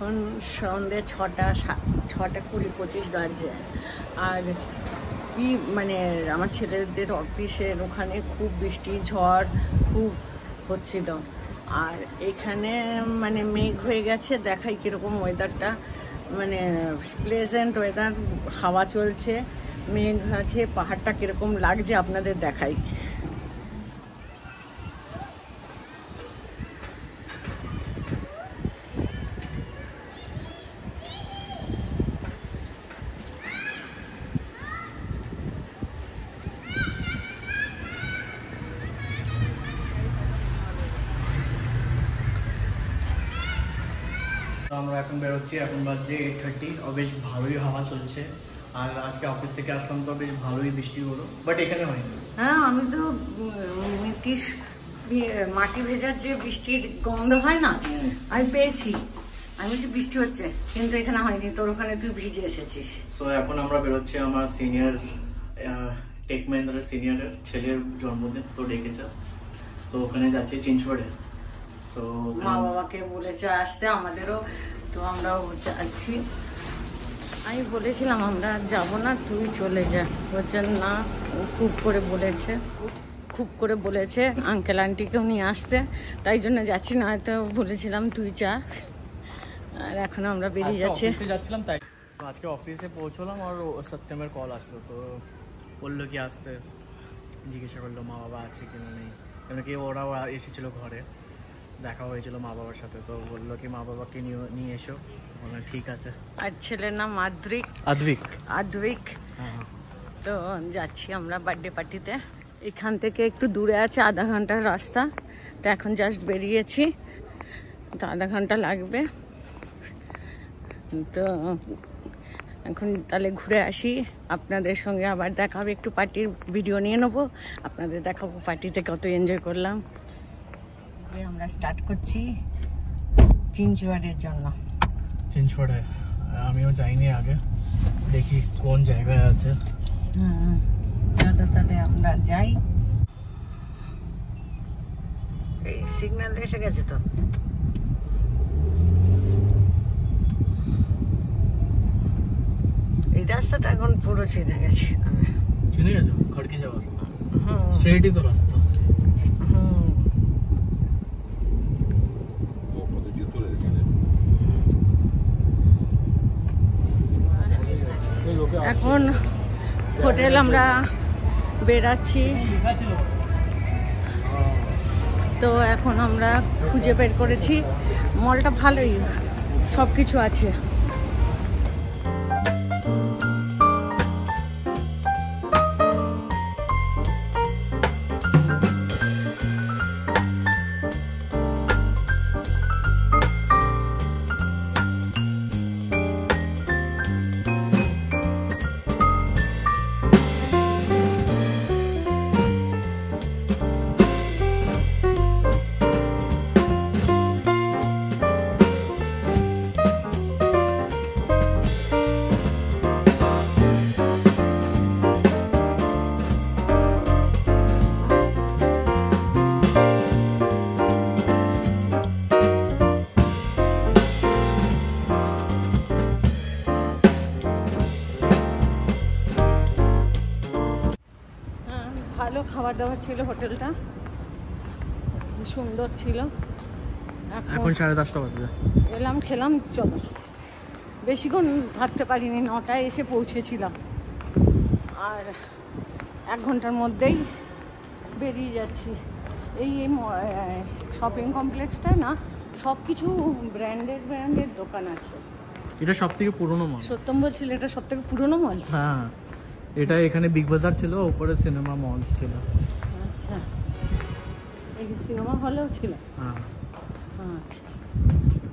এখন সন্ধ্যে 6:20-25 বাজে। আর কি মানে আমার ছেলেদের অফিসের ওখানে খুব বৃষ্টি ঝড় খুব হচ্ছিল। আর এখানে মানে মেঘ হয়ে গেছে, দেখাই কীরকম ওয়েদারটা, মানে প্লেজেন্ট ওয়েদার, হাওয়া চলছে, মেঘ আছে, পাহাড়টা কীরকম লাগছে আপনাদের দেখাই। আমরা এখন বেরোচ্ছি, এখন বাজে 8:30, বেশ ভালোই হাওয়া চলছে। আর আজকে অফিস থেকে আসলাম তো বেশ ভালোই বৃষ্টি হলো, বাট এখানে হয়নি। হ্যাঁ, আমি তো মাটি ভেজার যে বৃষ্টির গন্ধ হয় না, আমি পেয়েছি। আমি বলছি বৃষ্টি হচ্ছে, কিন্তু এখানে হয়নি। তোর ওখানে তুই ভিজে এসেছিস। সো এখন আমরা বেরোচ্ছি, আমার সিনিয়র টেক মহিন্দ্রার সিনিয়রের ছেলের জন্মদিন তো ডেকেছে, তো ওখানে যাচ্ছি চিঞ্চওয়াড়ে। তো মা বাবাকে বলেছে আসতে, আমাদেরও, তো আমরাও যাচ্ছি। আমি বলেছিলাম আমরা যাবো না, তুই চলে যা। বলছেন না, খুব করে বলেছে আঙ্কেল আন্টিকেও নিয়ে আসতে, তাই জন্য যাচ্ছি না। হয়তো বলেছিলাম তুই যা। আর এখন আমরা বেরিয়ে যাচ্ছিলাম, তাই তো আজকে অফিসে পৌঁছলাম আর সত্যমের কল আসলো, তো বললো কি আসতে, জিজ্ঞাসা করলো মা বাবা আছে কিনা নেই, কেন কি ওরাও এসেছিলো ঘরে, দেখা হয়েছিল মা বাবার সাথে, তো বললো কি মা বাবাকে নিয়ে এসো। বললাম ঠিক আছে। আর ছেলের নাম আদ্বিক। তো যাচ্ছি আমরা বার্থডে পার্টিতে। এখান থেকে একটু দূরে আছে, আধা ঘন্টার রাস্তা। তো এখন জাস্ট বেরিয়েছি, তো আধা ঘন্টা লাগবে। তো এখন তাহলে ঘুরে আসি, আপনাদের সঙ্গে আবার দেখা হবে। একটু পার্টির ভিডিও নিয়ে নেবো, আপনাদের দেখাবো পার্টিতে কত এনজয় করলাম। আমরা স্টার্ট করছি চিঞ্চওয়াড়ের জন্য। চিঞ্চওয়াড়ে আমিও যাইনি আগে, দেখি কোন জায়গায় আছে। চলো তাহলে আমরা যাই। এই সিগন্যাল এসে গেছে তো। এই রাস্তাটা এখন পুরো চিনে গেছি। চিনে গেছো? খড়কি যাওয়ার স্ট্রেটই তো রাস্তা। এখন হোটেল আমরা বেরাচ্ছি, তো এখন আমরা খুঁজে বের করেছি মলটা, ভালোই সব কিছু আছে। ভালো খাবার দাবার ছিল, হোটেলটা সুন্দর ছিল। এখন 10:30 বাজে, এলাম, খেলাম, চলো। বেশিক্ষণ থাকতে পারিনি, 9টায় এসে পৌঁছেছিলাম। আর 1 ঘন্টার মধ্যেই বেরিয়ে যাচ্ছি। এই শপিং কমপ্লেক্সটায় না সব কিছু ব্র্যান্ডের দোকান আছে। এটা সব থেকে পুরনো মল। সত্যম বলছিল এটা সব থেকে পুরনো মল। হ্যাঁ, এটা এখানে বিগ বাজার ছিল, উপরে সিনেমা মল ছিল। আচ্ছা, এই সিনেমা হলেও ছিল। হ্যাঁ, আচ্ছা।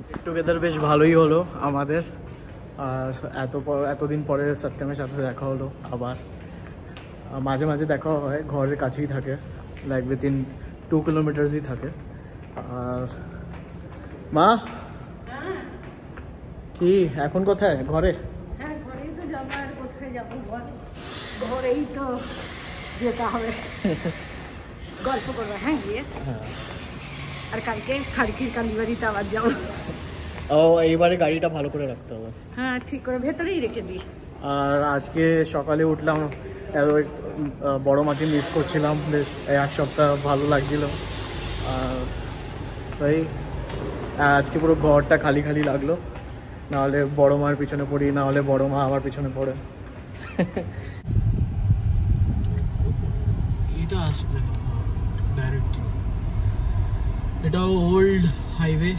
গেট টুগেদার বেশ ভালোই হলো আমাদের। আর এতদিন পরে সত্যমের সাথে দেখা হলো আবার। মাঝে মাঝে দেখা হয়, ঘরের কাছেই থাকে, লাইক উইথিন 2 কিলোমিটার্সই থাকে। আর মা কি এখন কোথায়? ঘরে? হ্যাঁ, ঘরেই তো যাবো, আর কোথায় যাবো বল, ঘরেই তো যেতে হবে। গল্প করবো, হ্যাঁ গিয়ে। আর কালকে খাড়কির কালীবাড়িতে আবার যাবো। ও এইবারে গাড়িটা ভালো করে রাখতে হবে। হ্যাঁ ঠিক করে ভেতরেই রেখে দিই। আর আজকে সকালে উঠলাম, বড় মাকে মিস করছিলাম, বেশ এক সপ্তাহ ভালো লাগছিল। আর তাই আজকে পুরো ঘরটা খালি খালি লাগলো, নাহলে বড় মার পিছনে পড়ি, নাহলে বড় মা আমার পিছনে পড়ে। এটা আসবে ডাইরেক্ট, এটাও ওল্ড হাইওয়ে।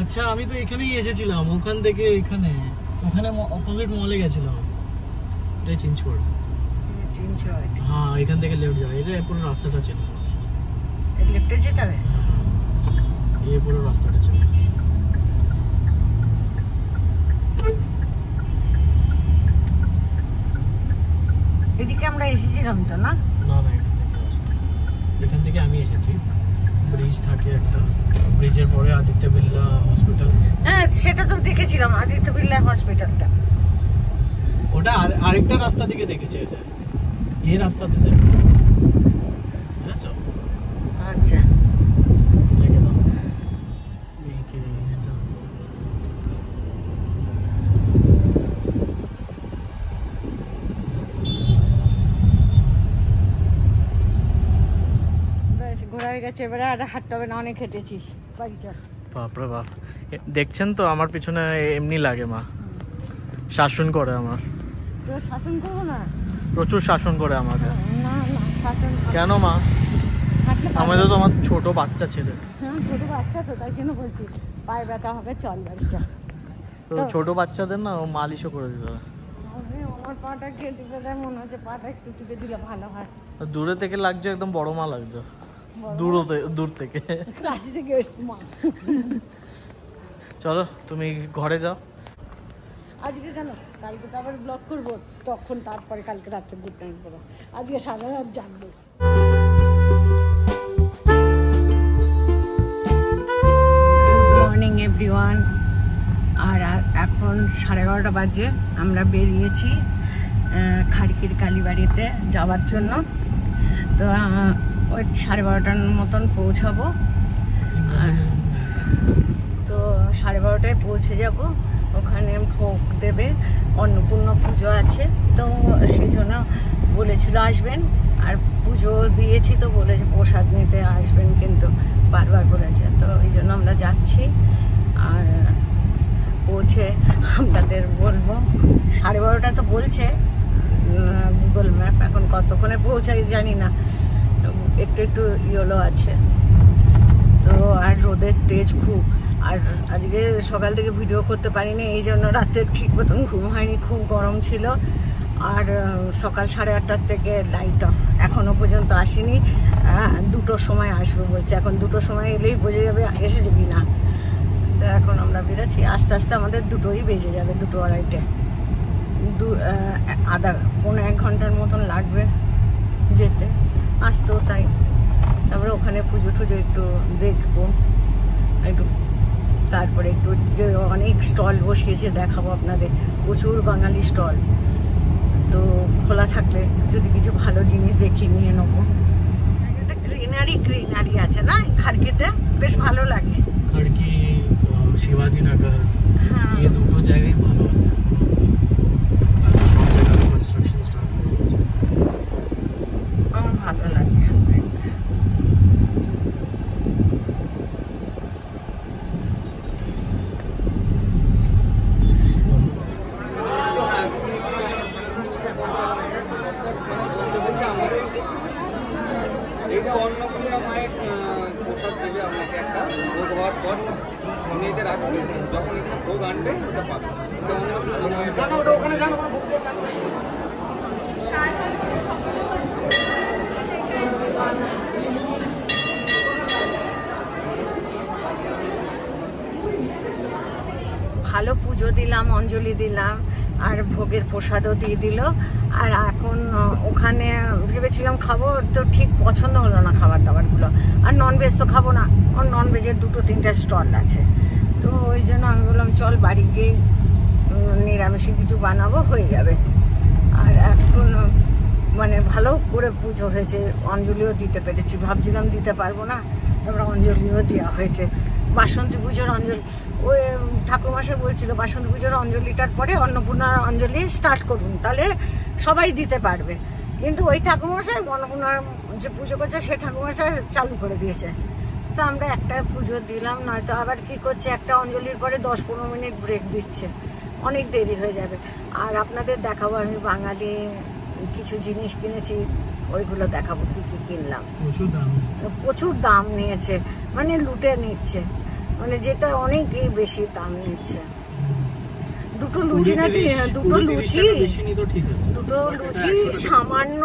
আচ্ছা আমি তো এখানেই এসেছিলাম, ওখান থেকে এখানে, ওখানে অপোজিট মলে গেছিলাম। এটাই চেঞ্জ করে, হ্যাঁ এখান থেকে লেফট যাবে, এটা পুরো রাস্তাটা চেন, লেফটে যেতে হবে, এই পুরো রাস্তাটা চেন। এদিকে আমরা এসেছিলাম তো না? না না, এখান থেকে আমি এসেছি। ব্রিজ থাকে একটা, ব্রিজের পরে আদিত্য বিড়লা হসপিটাল। হ্যাঁ সেটা তো দেখেছিলাম, আদিত্য বিড়লা হসপিটালটা। ওটা আরেকটা রাস্তা থেকে দেখেছে, এটা এই রাস্তাতে দেখো। আচ্ছা আচ্ছা লেগে দাও। এই কি রেসা, বেশ ঘোরা হয়ে গেছে, এবারে আর হাঁটতে হবে না, অনেক হেঁটেছিস, বাড়ি চল। বাপরে বাপ, দেখছেন তো আমার পিছনে এমনি লাগে মা, শাসন করে আমার। তো শাসন করবো না? প্রচুর শাসন করে আমাকে। না না শাসন কেন মা? আমাদের তো আমার ছোট বাচ্চা ছেলে। হ্যাঁ ছোট বাচ্চা তো, তাই জন্য বলছি পায়ে ব্যথা হবে, চল বাড়ি চল। তো ছোট বাচ্চাদের না ও মালিশও করে দিতে হবে। আমার পাটা খেয়ে টিপে দেয়, মনে হচ্ছে পাটা একটু টিপে দিলে ভালো হয়। দূরে থেকে লাগছে, একদম বড় মা লাগছে, দূর থেকে। কাছে থেকে মা। চলো তুমি ঘরে যাও। আজকে কেন, কালকে তো আবার ব্লগ করবো, তখন তারপরে কালকে রাত্রে গুড নাইট করবো, আজকে সারা রাত জাগবো। Good morning everyone. আর এখন 11:30 বাজে, আমরা বেরিয়েছি খাড়কির কালীবাড়িতে যাওয়ার জন্য। তো ওই 12:30টার মতন পৌঁছাবো। তো 12:30টায় পৌঁছে যাব, ওখানে ভোগ দেবে, অন্নপূর্ণা পুজো আছে, তো সেই জন্য বলেছিল আসবেন। আর পুজো দিয়েছি তো বলেছে প্রসাদ নিতে আসবেন, কিন্তু বারবার বলেছে, তো এই জন্য আমরা যাচ্ছি। আর পৌঁছে আপনাদের বলবো। 12:30 তো বলছে গুগল ম্যাপ, এখন কতক্ষণে পৌঁছাই জানি না, একটু একটু ইয়েলো আছে তো। আর রোদের তেজ খুব, আর আজকে সকাল থেকে ভিডিও করতে পারিনি, এই জন্য রাতে ঠিক মতন ঘুম হয়নি, খুব গরম ছিল। আর সকাল 8:30টার থেকে লাইট অফ, এখনও পর্যন্ত আসেনি। 2টোর সময় আসবে বলছে, এখন 2টোর সময় এলেই বোঝা যাবে এসেছে কি না। তো এখন আমরা বেরোচ্ছি, আস্তে আস্তে আমাদের 2টোই বেজে যাবে, 2টো আড়াইটে, পৌনে 1 ঘন্টার মতন লাগবে যেতে, আসতেও তাই। তারপরে ওখানে পুজো টুজো একটু দেখবো একটু, তারপরে একটু যে অনেক স্টল বসিয়েছে দেখাবো আপনাদের, প্রচুর বাঙালি স্টল, তো খোলা থাকলে যদি কিছু ভালো জিনিস দেখি নিয়ে নেবো। একটা গ্রিনারি আছে না খাড়কিতে, বেশ ভালো লাগে। খাড়কি, শিবাজি নগর, হ্যাঁ এই দুটো জায়গায় ভালো আছে, কনস্ট্রাকশন স্টার্ট হয়েছে, আমার ভালো লাগে। অন্নপূর্ণা মায়ের প্রসাদ দেবে আপনাকে, একটা ভোগ হওয়ার পর নিতে রাখবেন, যখন একটা ভোগ আনবে ওটা পাবেন। অন্নপূর্ণা মায়ের ভালো পুজো দিলাম, অঞ্জলি দিলাম, আর ভোগের প্রসাদও দিয়ে দিল। আর এখন ওখানে ভেবেছিলাম খাবো, তো ঠিক পছন্দ হলো না খাবার দাবারগুলো। আর ননভেজ তো খাবো না, ওর ননভেজের 2-3টা স্টল আছে, তো ওই জন্য আমি বললাম চল বাড়ি গিয়ে নিরামিষে কিছু বানাবো, হয়ে যাবে। আর এখন মানে ভালো করে পুজো হয়েছে, অঞ্জলিও দিতে পেরেছি, ভাবছিলাম দিতে পারবো না, তারপরে অঞ্জলিও দেওয়া হয়েছে, বাসন্তী পুজোর অঞ্জলি, ওই ঠাকুরমশাই বলছিল বাসন্তী পুজোর অঞ্জলিটার পরে অন্নপূর্ণার অঞ্জলি স্টার্ট করুন, তাহলে সবাই দিতে পারবে। কিন্তু ওই ঠাকুরমশাই অন্নপূর্ণার যে পুজো করছে সে ঠাকুরমশাই চালু করে দিয়েছে। তো আমরা একটা পুজো দিলাম, নয়তো আবার কি করছে একটা অঞ্জলির পরে 10-15 মিনিট ব্রেক দিচ্ছে, অনেক দেরি হয়ে যাবে। আর আপনাদের দেখাবো আমি বাঙালি কিছু জিনিস কিনেছি, ওইগুলো দেখাবো কি কি কিনলাম। প্রচুর দাম নিয়েছে, মানে লুটে নিচ্ছে, মানে যেটা অনেক বেশি দাম নিচ্ছে। দুটো লুচি নাকি, দুটো লুচি সামান্য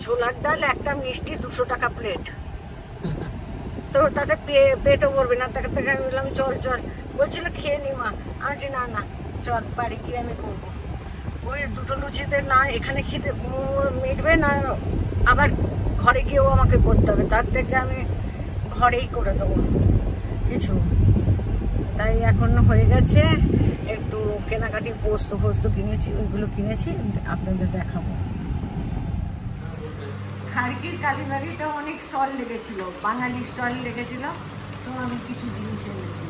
ছোলার ডাল, একটা মিষ্টি 200 টাকা প্লেট। তো তাতে পেটও ভরবে না। তাকে আমি বললাম চল চল, বলছিল খেয়ে নি মা। আমি না না চল, বাড়ি গিয়ে আমি করবো। ওই দুটো লুচিতে না এখানে খেতে মিটবে না, আবার ঘরে গিয়েও আমাকে করতে হবে, তার থেকে আমি ঘরেই করে দেবো কিছু। তাই এখন হয়ে গেছে একটু কেনাকাটি, পোস্ত কিনেছি, ওইগুলো কিনেছি, আপনাদের দেখাবো। খাড়কির কালীবাড়িতে অনেক স্টল লেগেছিল, বাঙালি স্টল লেগেছিল, তো আমি কিছু জিনিস এনেছি,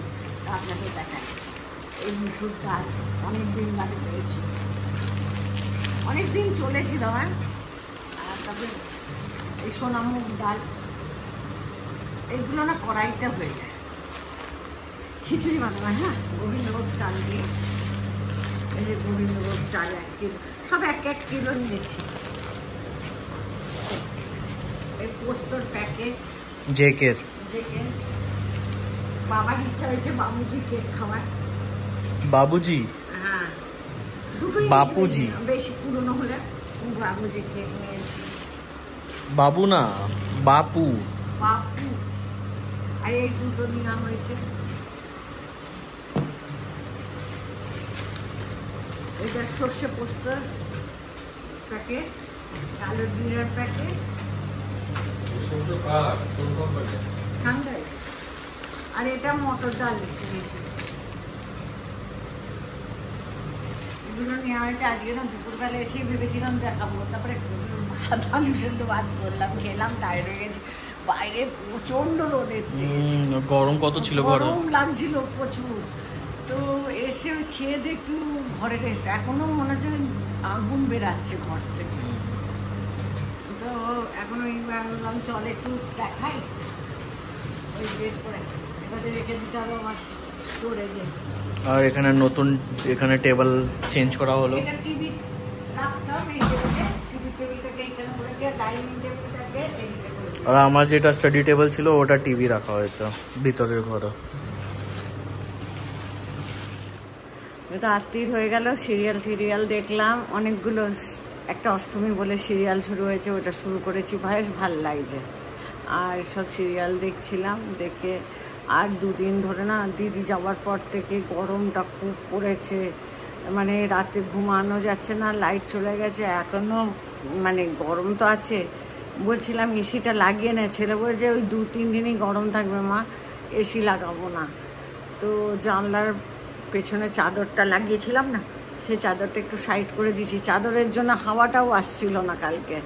আপনাদের দেখাই। এই মুসুর ডাল অনেকদিন বাড়ি পেয়েছি, অনেকদিন চলেছিল। হ্যাঁ, আর তারপরে এই সোনামুগ ডাল, এইগুলো না কড়াইতে হয়ে যায়। খিচুড়ি বানানো, হ্যাঁ, গোবিন্দভোগ চাল দিয়ে, এই যে গোবিন্দভোগ চাল 1 কিলো, সব 1 কিলো নিয়েছি। এই পোস্তর প্যাকেট, জেকের বাবার ইচ্ছা হয়েছে বাবুজি কেক খাওয়ার। বাবুজি? হ্যাঁ, দুটোই বাপুজি, বেশি পুরনো হলে বাবুজি কেক নিয়েছি। বাবু না, বাপু। আর এই দুটো নেওয়া হয়েছে। এটা সর্ষে পোস্তর প্যাকেট, কালো জিরার প্যাকেট, সানরাইজ, আর এটা মটর ডাল কিনেছি। এগুলো নেওয়া হয়েছে। আজকে না দুপুরবেলা এসে ভেবেছিলাম দেখাবো, তারপরে আলু সেদ্ধ ভাত করলাম, খেলাম, টায়ার্ড হয়ে গেছি। বাইরে প্রচন্ড রোদের, গরম কত ছিল, গরম লাগছিল প্রচুর। তো এসে খেয়ে দিয়ে একটু ঘরে রেস্ট, এখনো মনে হচ্ছে আগুন বেরাচ্ছে ঘর থেকে। তো এখন ওই বললাম চল একটু দেখাই, ওই বের করে এবারে রেখে দিতে হবে আমার স্টোরেজে। আর এখানে নতুন এখানে টেবিল চেঞ্জ করা হলো। এটা টিভি রাখতাম, এই টিভি টেবিলটাকে এখানে করেছে, ডাইনিং টেবিলটাকে এইদিকে করেছে। আর আমার যেটা স্টাডি টেবিল ছিল ওটা টিভি রাখা হয়েছে ভিতরের ঘরে। রাত্রির হয়ে গেল, সিরিয়াল দেখলাম অনেকগুলো। একটা অষ্টমী বলে সিরিয়াল শুরু হয়েছে, ওটা শুরু করেছি, বেশ ভালো লাগছে। আর সব সিরিয়াল দেখছিলাম, দেখে আর 2 দিন ধরে না দিদি যাওয়ার পর থেকে গরমটা খুব পড়েছে, মানে রাতে ঘুমানো যাচ্ছে না, লাইট চলে গেছে, এখনও মানে গরম তো আছে। বলছিলাম এসিটা লাগিয়ে না, ছেলে বলছে ওই 2-3 দিনই গরম থাকবে মা, এসি লাগাবো না। তো জানলার পেছনে চাদরটা লাগিয়েছিলাম না, সেই চাদরটা একটু সাইড করে দিয়েছি, চাদরের জন্য হাওয়াটাও আসছিল না কালকে।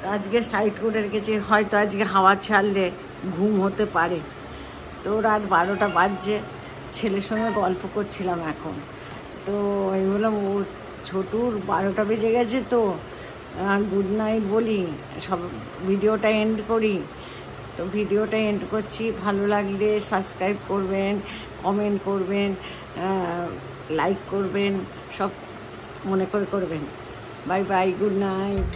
তো আজকে সাইড করে রেখেছি, হয়তো আজকে হাওয়া ছাড়লে ঘুম হতে পারে। তো রাত 12টা বাজছে, ছেলের সঙ্গে গল্প করছিলাম এখন। তো আমি বললাম ও ছোটুর 12টা বেজে গেছে, তো গুড নাইট বলি, সব ভিডিওটা এন্ড করি। তো ভিডিওটা এন্ড করছি, ভালো লাগলে সাবস্ক্রাইব করবেন, কমেন্ট করবেন, লাইক করবেন, সব মনে করে করবেন। Bye bye, good night.